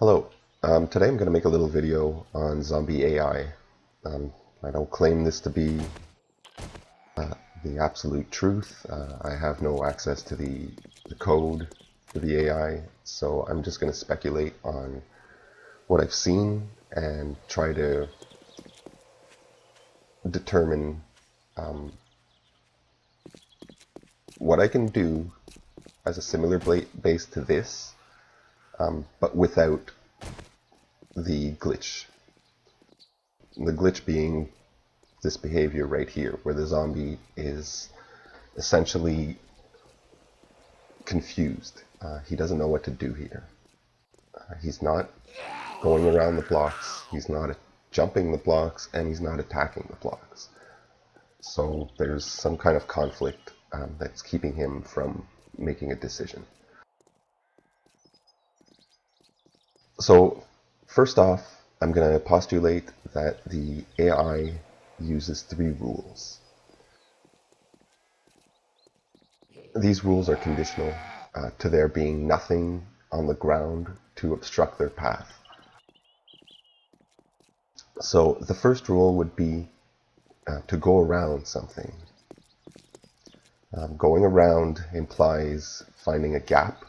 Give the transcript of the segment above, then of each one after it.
Hello. Today I'm going to make a little video on zombie AI. I don't claim this to be the absolute truth. I have no access to the code for the AI, so I'm just going to speculate on what I've seen and try to determine what I can do as a similar base to this, but without the glitch. The glitch being this behavior right here, where the zombie is essentially confused. He doesn't know what to do here. He's not going around the blocks, he's not jumping the blocks, and he's not attacking the blocks. So there's some kind of conflict that's keeping him from making a decision. So first off, I'm going to postulate that the AI uses 3 rules. These rules are conditional to there being nothing on the ground to obstruct their path. So the first rule would be to go around something. Going around implies finding a gap.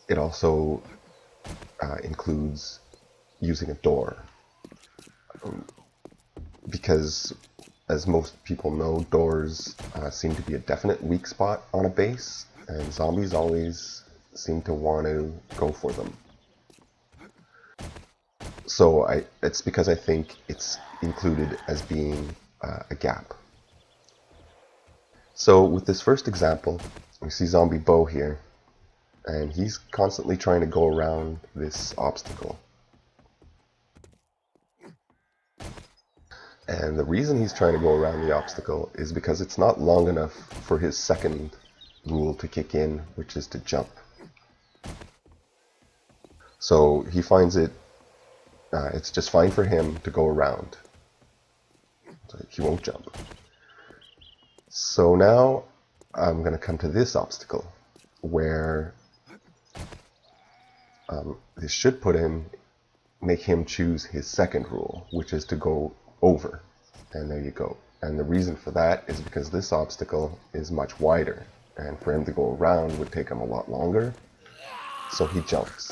It also includes using a door. Because, as most people know, doors seem to be a definite weak spot on a base, and zombies always seem to want to go for them. So it's because I think it's included as being a gap. So with this first example, we see Zombie Bo here, and he's constantly trying to go around this obstacle. And the reason he's trying to go around the obstacle is because it's not long enough for his second rule to kick in, which is to jump. So he finds it's just fine for him to go around. He won't jump. So now I'm going to come to this obstacle, where this should make him choose his second rule, which is to go over. And there you go. And the reason for that is because this obstacle is much wider, and for him to go around would take him a lot longer. So he jumps.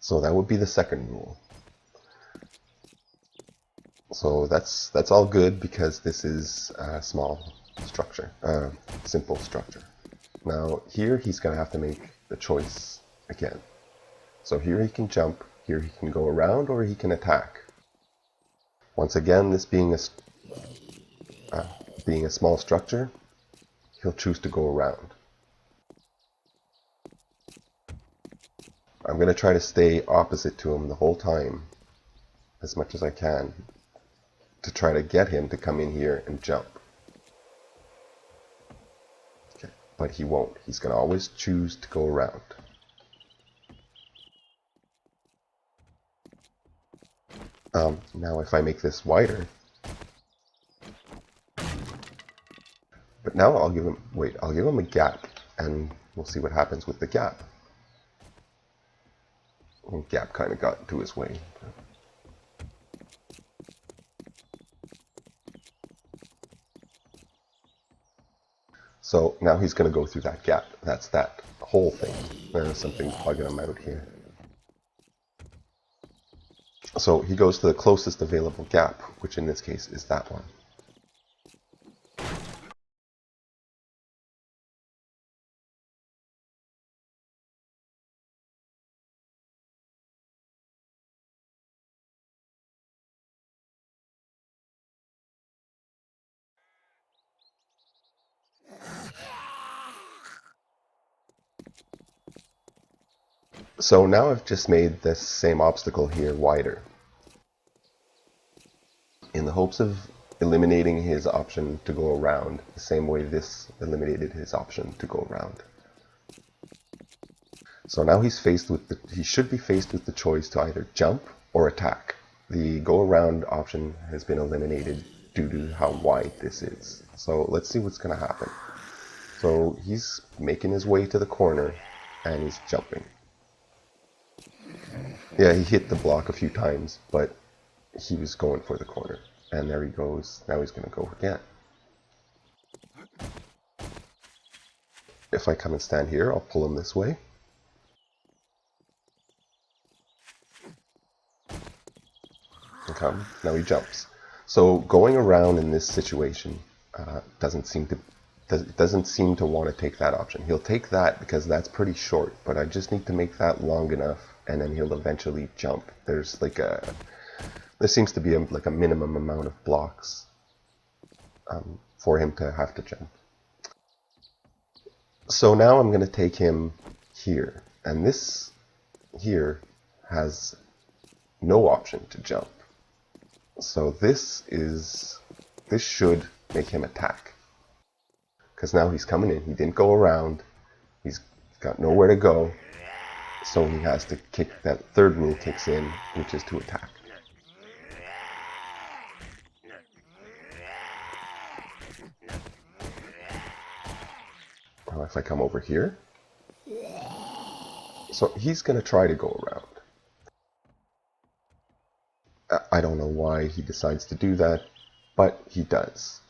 So that would be the second rule. So that's all good because this is a small structure, simple structure. Now here he's going to have to make the choice again. So here he can jump, here he can go around, or he can attack. Once again, this being a small structure, he'll choose to go around. I'm going to try to stay opposite to him the whole time, as much as I can, to try to get him to come in here and jump. Okay, but he won't. He's going to always choose to go around. Now if I make this wider, but now I'll give him a gap, and we'll see what happens with the gap. The gap kind of got into his way. So now he's going to go through that gap. That's that whole thing. There's something plugging him out here. So he goes to the closest available gap, which in this case is that one. So now I've just made this same obstacle here wider, in the hopes of eliminating his option to go around, the same way this eliminated his option to go around. So now he should be faced with the choice to either jump or attack. The go around option has been eliminated due to how wide this is. So let's see what's going to happen. So he's making his way to the corner, and he's jumping. Yeah, he hit the block a few times, but he was going for the corner. And there he goes. Now he's going to go again. If I come and stand here, I'll pull him this way. And come. Now he jumps. So going around in this situation doesn't seem to want to take that option. He'll take that because that's pretty short, but I just need to make that long enough, and then he'll eventually jump. There seems to be like a minimum amount of blocks for him to have to jump. So now I'm going to take him here, and this here has no option to jump. So this should make him attack. Because now he's coming in. He didn't go around. He's got nowhere to go. So he has to kick, that third rule kicks in, which is to attack. Now if I come over here, so he's going to try to go around. I don't know why he decides to do that, but he does.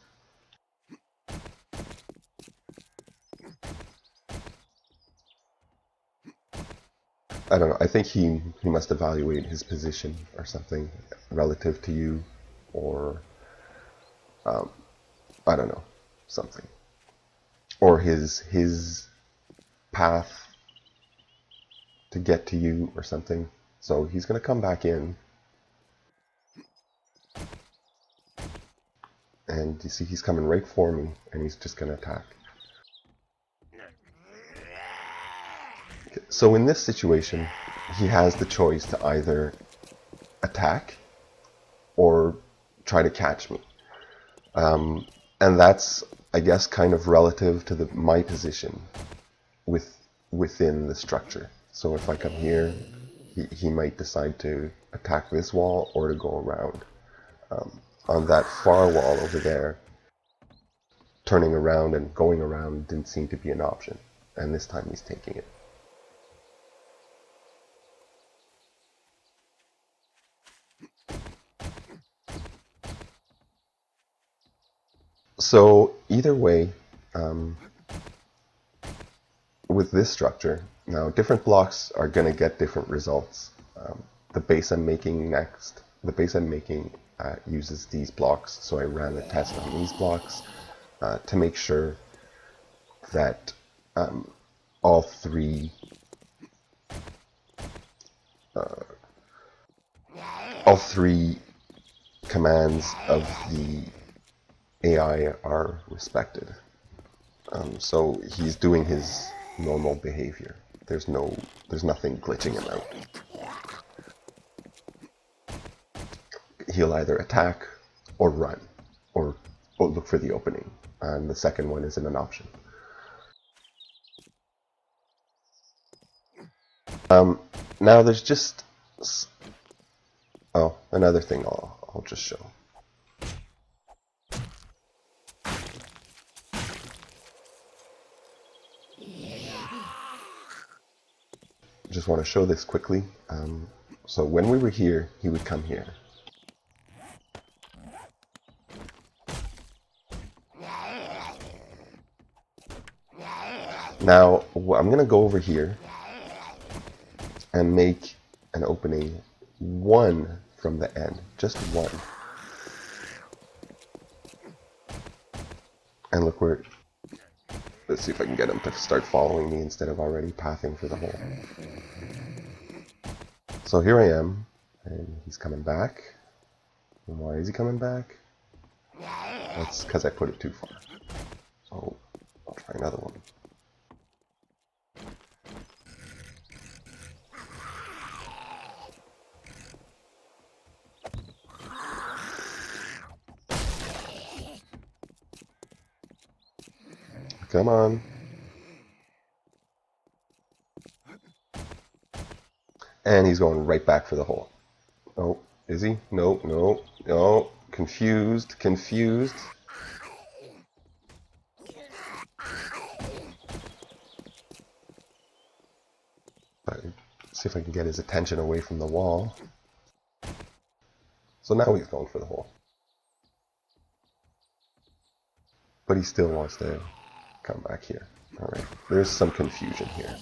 I don't know, I think he must evaluate his position or something relative to you, or I don't know, something. Or his path to get to you or something. So he's going to come back in. And you see he's coming right for me, and he's just going to attack. Okay, so in this situation, he has the choice to either attack or try to catch me. And that's, I guess, kind of relative to my position within the structure. So if I come here, he might decide to attack this wall or to go around. On that far wall over there, turning around and going around didn't seem to be an option. And this time he's taking it. So either way, with this structure, now different blocks are going to get different results. The base I'm making next, uses these blocks, so I ran the test on these blocks to make sure that all three commands of the AI are respected. So he's doing his normal behavior. There's nothing glitching him out. He'll either attack or run or look for the opening, and the second one isn't an option. Now there's just another thing I'll just show. Just want to show this quickly. So when we were here, he would come here. Now I'm going to go over here and make an opening 1 from the end, just 1. And look where, let's see if I can get him to start following me instead of already pathing for the hole. So here I am, and he's coming back. And why is he coming back? That's because I put it too far. So I'll try another one. Come on. And he's going right back for the hole. Oh, is he? No, no, no. Confused, confused. See if I can get his attention away from the wall. So now he's going for the hole. But he still wants to come back here. Alright, there's some confusion here.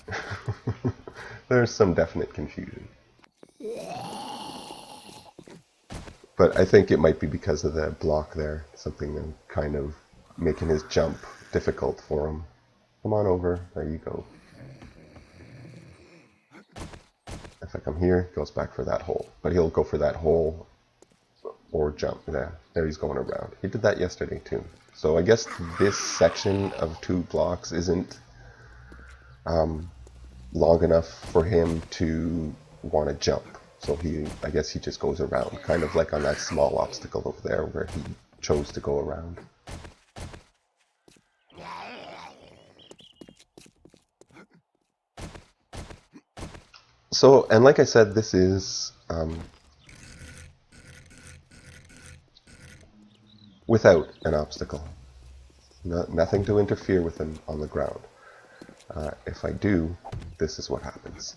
There's some definite confusion. But I think it might be because of the block there. Something kind of making his jump difficult for him. Come on over. There you go. If I come here, he goes back for that hole. But he'll go for that hole or jump. There he's going around. He did that yesterday too. So I guess this section of 2 blocks isn't long enough for him to want to jump. So I guess he just goes around, kind of like on that small obstacle over there where he chose to go around. So, and like I said, this is without an obstacle. Nothing to interfere with him on the ground. If I do, this is what happens.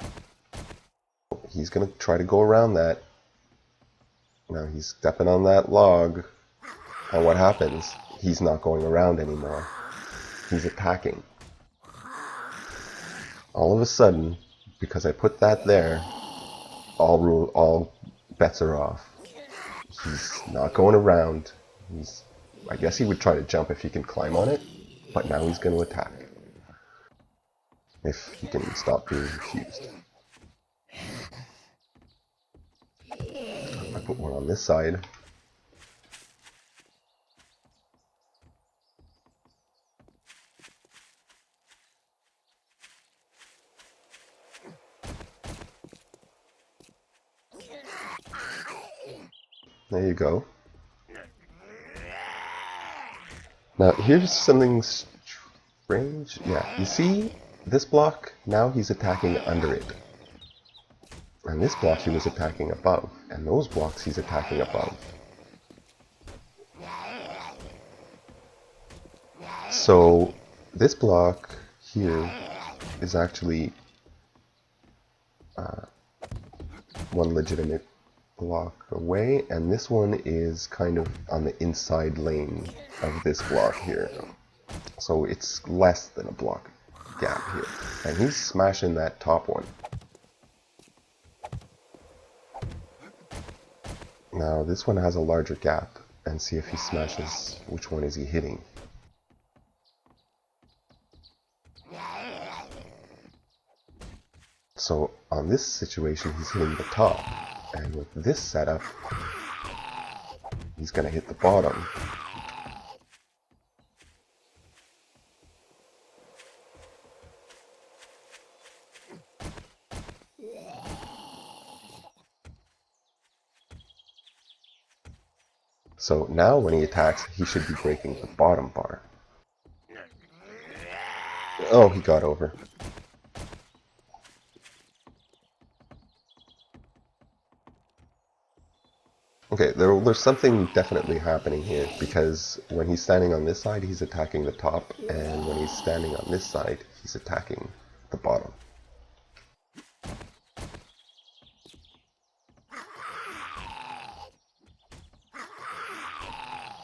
He's going to try to go around that. Now he's stepping on that log. And what happens? He's not going around anymore. He's attacking. All of a sudden, because I put that there, all bets are off. He's not going around. I guess he would try to jump if he can climb on it, but now he's going to attack. If he can stop being confused. I put one on this side. There you go. Now here's something strange. Yeah, you see this block? Now he's attacking under it. And this block he was attacking above. And those blocks he's attacking above. So this block here is actually one legitimate block away, and this one is kind of on the inside lane of this block here. So it's less than a block gap here. And he's smashing that top one. Now this one has a larger gap, and see if he smashes, which one is he hitting? So on this situation he's hitting the top, and with this setup he's going to hit the bottom. So now when he attacks, he should be breaking the bottom bar. Oh, he got over. Okay, there's something definitely happening here, because when he's standing on this side, he's attacking the top, and when he's standing on this side, he's attacking the bottom.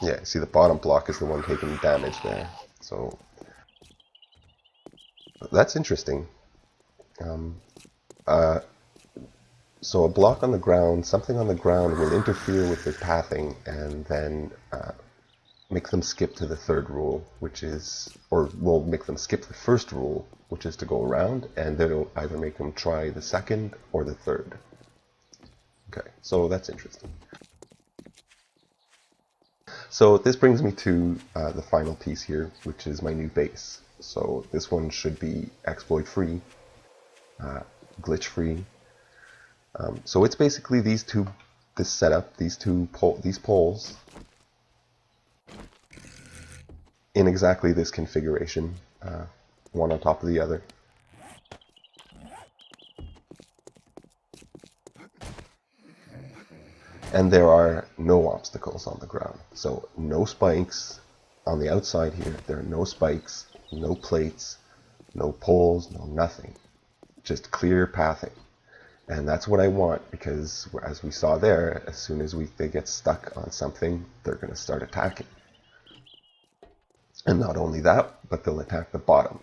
Yeah, see, the bottom block is the one taking damage there. So that's interesting. So a block on the ground, something on the ground will interfere with their pathing and then make them skip to the third rule, which is, or will make them skip the first rule, which is to go around, and then it'll either make them try the second or the third. Okay, so that's interesting. So this brings me to the final piece here, which is my new base. So this one should be exploit-free, glitch-free. So it's basically this setup, these poles, in exactly this configuration, one on top of the other. And there are no obstacles on the ground. So no spikes on the outside here. There are no spikes, no plates, no poles, no nothing. Just clear pathing. And that's what I want, because as we saw there, as soon as they get stuck on something, they're going to start attacking. And not only that, but they'll attack the bottom.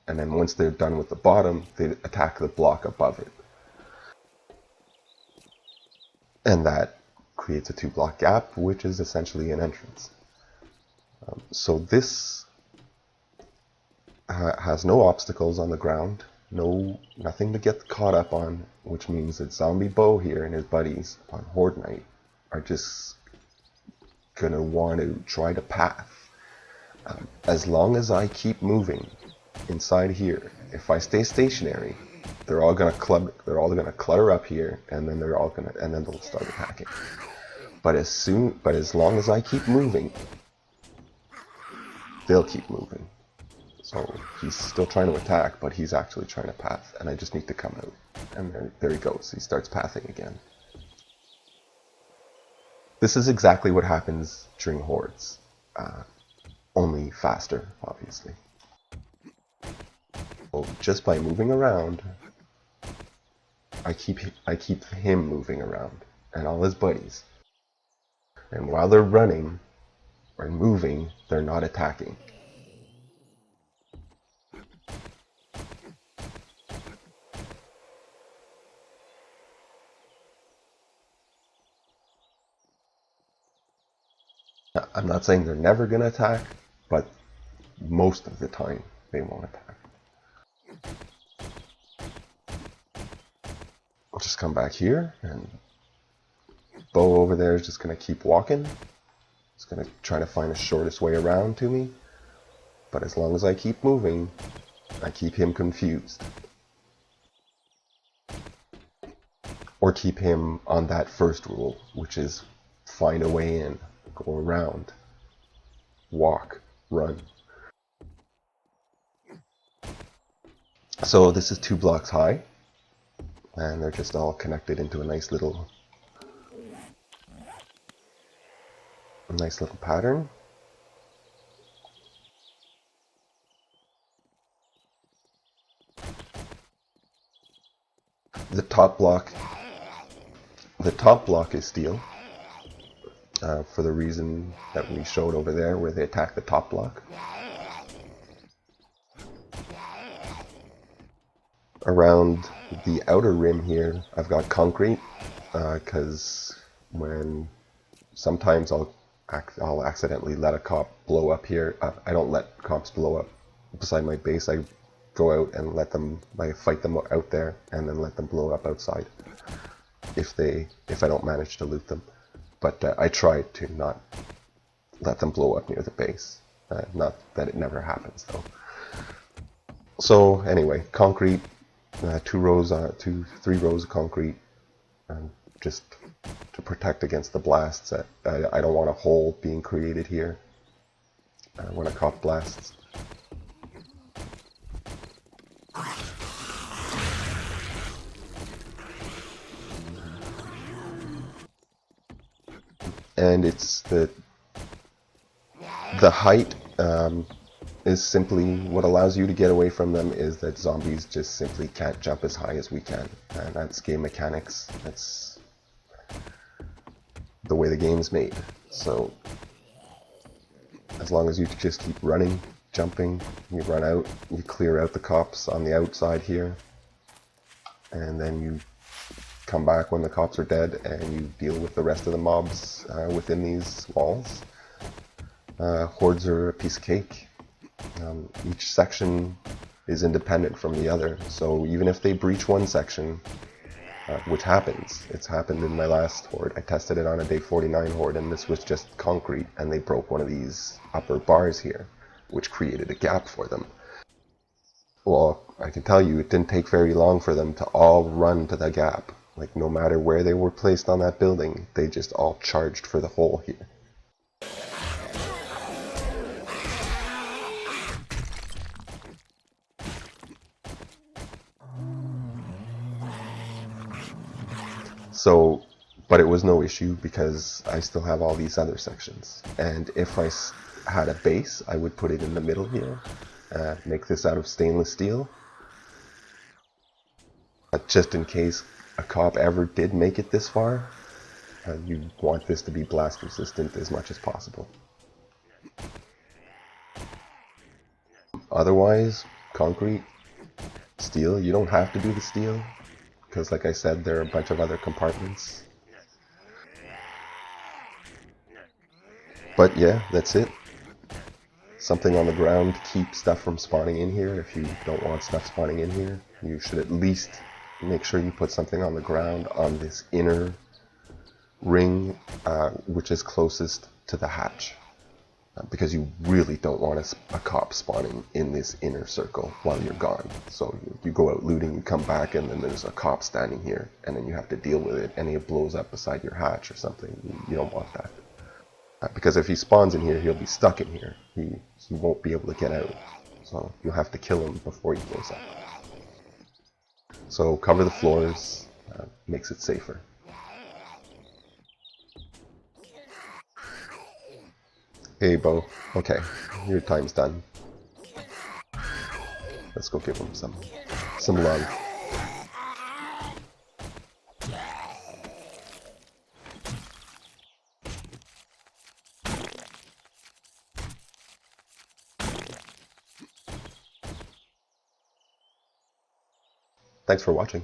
And then once they're done with the bottom, they attack the block above it. And that creates a 2-block gap, which is essentially an entrance. So this has no obstacles on the ground, nothing to get caught up on, which means that Zombie Bo here and his buddies on Horde Night are just gonna want to try to path. As long as I keep moving inside here, if I stay stationary, they're all gonna clutter up here, and then they'll start attacking. But as long as I keep moving, they'll keep moving. So he's still trying to attack, but he's actually trying to path, and I just need to come out. And there he goes. He starts pathing again. This is exactly what happens during hordes, only faster, obviously. So just by moving around, I keep him moving around, and all his buddies. And while they're running or moving, they're not attacking. I'm not saying they're never going to attack, but most of the time they won't attack. I'll just come back here, and Bo over there is just going to keep walking. He's going to try to find the shortest way around to me. But as long as I keep moving, I keep him confused. Or keep him on that first rule, which is find a way in. Go around, walk, run. So this is 2 blocks high, and they're just all connected into a nice little pattern. The top block is steel. For the reason that we showed over there, where they attack the top block. Around the outer rim here, I've got concrete, because sometimes I'll accidentally let a cop blow up here. I don't let cops blow up beside my base. I go out and I fight them out there, and then let them blow up outside if I don't manage to loot them. But I try to not let them blow up near the base. Not that it never happens, though. So anyway, concrete, 3 rows of concrete, just to protect against the blasts. I don't want a hole being created here when a cop blasts. And it's the height is simply what allows you to get away from them, is that zombies just simply can't jump as high as we can, and that's game mechanics. That's the way the game's made. So as long as you just keep running, jumping, you run out, you clear out the cops on the outside here, and then you come back when the cops are dead, and you deal with the rest of the mobs within these walls. Hordes are a piece of cake. Each section is independent from the other, so even if they breach one section, which happens, it's happened in my last horde. I tested it on a day 49 horde, and this was just concrete, and they broke one of these upper bars here, which created a gap for them. Well, I can tell you, it didn't take very long for them to all run to the gap. Like, no matter where they were placed on that building, they just all charged for the hole here. So, but it was no issue, because I still have all these other sections. And if I had a base, I would put it in the middle here, make this out of stainless steel. Just in case a cop ever did make it this far, you want this to be blast resistant as much as possible. Otherwise, concrete, steel, you don't have to do the steel, because like I said, there are a bunch of other compartments. But yeah, that's it. Something on the ground keeps stuff from spawning in here. If you don't want stuff spawning in here, you should at least make sure you put something on the ground on this inner ring, which is closest to the hatch. Because you really don't want a cop spawning in this inner circle while you're gone. So you go out looting, you come back, and then there's a cop standing here, and then you have to deal with it, and it blows up beside your hatch or something. You don't want that. Because if he spawns in here, he'll be stuck in here. He won't be able to get out. So you'll have to kill him before he blows up. So cover the floors, makes it safer. Hey, Bo. Okay, your time's done. Let's go give him some love. Thanks for watching.